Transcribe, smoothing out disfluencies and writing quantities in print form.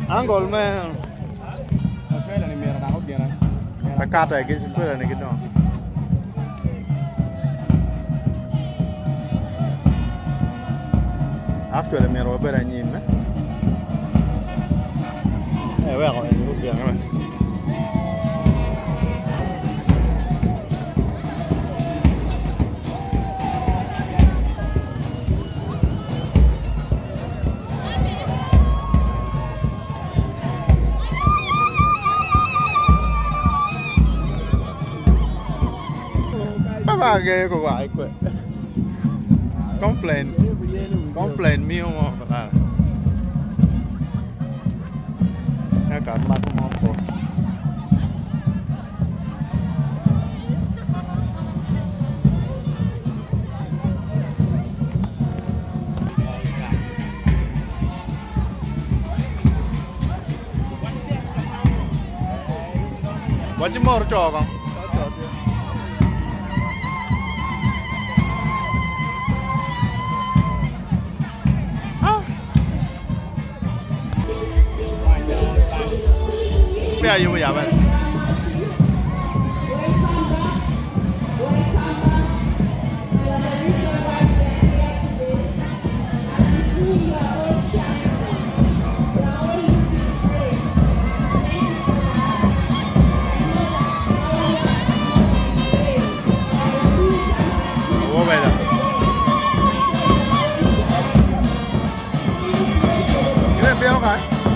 Angol me Australia ni merah dah dia lah. Peccato è che si può ne che no. Actuale mi ero per agnin. Vero, è ovviamente. Ma che qua è qua. Complain mio mo là. Nó cả mặt mo ko. Quanti mor giocano? Bây giờ bây giờ vậy. Ủa vậy đó. Cái này biết không cái?